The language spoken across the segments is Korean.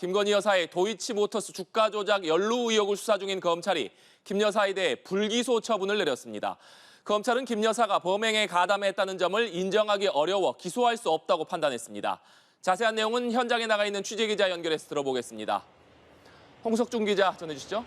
김건희 여사의 도이치모터스 주가 조작 연루 의혹을 수사 중인 검찰이 김 여사에 대해 불기소 처분을 내렸습니다. 검찰은 김 여사가 범행에 가담했다는 점을 인정하기 어려워 기소할 수 없다고 판단했습니다. 자세한 내용은 현장에 나가 있는 취재기자 연결해서 들어보겠습니다. 홍석준 기자 전해주시죠.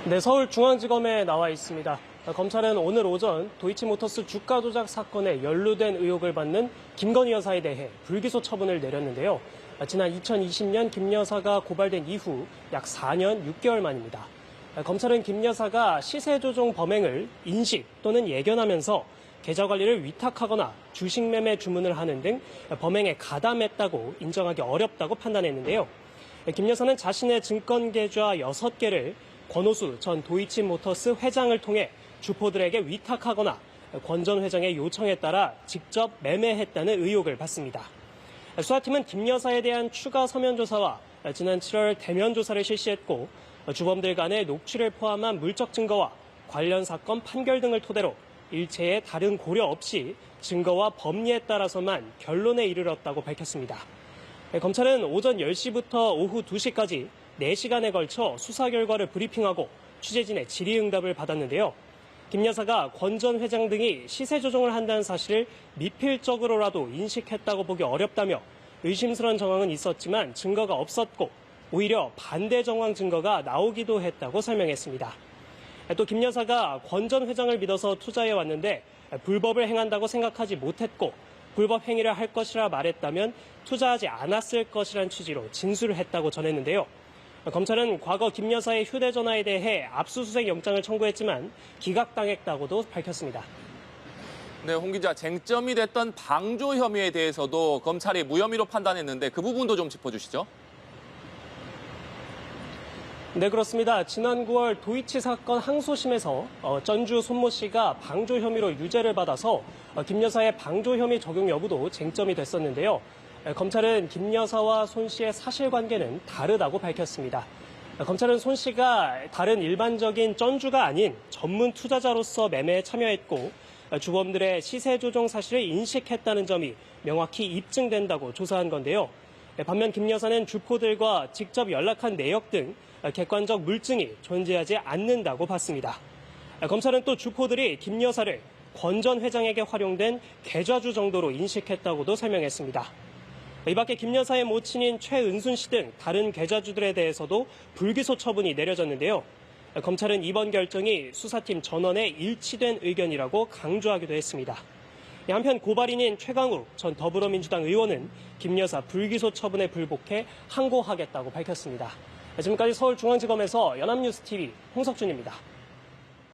네, 서울중앙지검에 나와 있습니다. 검찰은 오늘 오전 도이치모터스 주가 조작 사건에 연루된 의혹을 받는 김건희 여사에 대해 불기소 처분을 내렸는데요. 지난 2020년 김 여사가 고발된 이후 약 4년 6개월 만입니다. 검찰은 김 여사가 시세 조종 범행을 인식 또는 예견하면서 계좌 관리를 위탁하거나 주식 매매 주문을 하는 등 범행에 가담했다고 인정하기 어렵다고 판단했는데요. 김 여사는 자신의 증권 계좌 6개를 권오수 전 도이치모터스 회장을 통해 주포들에게 위탁하거나 권 전 회장의 요청에 따라 직접 매매했다는 의혹을 받습니다. 수사팀은 김 여사에 대한 추가 서면 조사와 지난 7월 대면 조사를 실시했고 주범들 간의 녹취를 포함한 물적 증거와 관련 사건 판결 등을 토대로 일체의 다른 고려 없이 증거와 법리에 따라서만 결론에 이르렀다고 밝혔습니다. 검찰은 오전 10시부터 오후 2시까지 4시간에 걸쳐 수사 결과를 브리핑하고 취재진의 질의응답을 받았는데요. 김 여사가 권 전 회장 등이 시세 조종을 한다는 사실을 미필적으로라도 인식했다고 보기 어렵다며 의심스러운 정황은 있었지만 증거가 없었고 오히려 반대 정황 증거가 나오기도 했다고 설명했습니다. 또 김 여사가 권 전 회장을 믿어서 투자해 왔는데 불법을 행한다고 생각하지 못했고 불법 행위를 할 것이라 말했다면 투자하지 않았을 것이란 취지로 진술을 했다고 전했는데요. 검찰은 과거 김 여사의 휴대전화에 대해 압수수색 영장을 청구했지만 기각당했다고도 밝혔습니다. 네, 홍 기자, 쟁점이 됐던 방조 혐의에 대해서도 검찰이 무혐의로 판단했는데 그 부분도 좀 짚어주시죠. 네, 그렇습니다. 지난 9월 도이치 사건 항소심에서 전주 손모 씨가 방조 혐의로 유죄를 받아서 김 여사의 방조 혐의 적용 여부도 쟁점이 됐었는데요. 검찰은 김 여사와 손 씨의 사실관계는 다르다고 밝혔습니다. 검찰은 손 씨가 다른 일반적인 전주가 아닌 전문 투자자로서 매매에 참여했고 주범들의 시세 조종 사실을 인식했다는 점이 명확히 입증된다고 조사한 건데요. 반면 김 여사는 주포들과 직접 연락한 내역 등 객관적 물증이 존재하지 않는다고 봤습니다. 검찰은 또 주포들이 김 여사를 권 전 회장에게 활용된 계좌주 정도로 인식했다고도 설명했습니다. 이 밖에 김 여사의 모친인 최은순 씨 등 다른 계좌주들에 대해서도 불기소 처분이 내려졌는데요. 검찰은 이번 결정이 수사팀 전원의 일치된 의견이라고 강조하기도 했습니다. 한편 고발인인 최강욱 전 더불어민주당 의원은 김 여사 불기소 처분에 불복해 항고하겠다고 밝혔습니다. 지금까지 서울중앙지검에서 연합뉴스TV 홍석준입니다.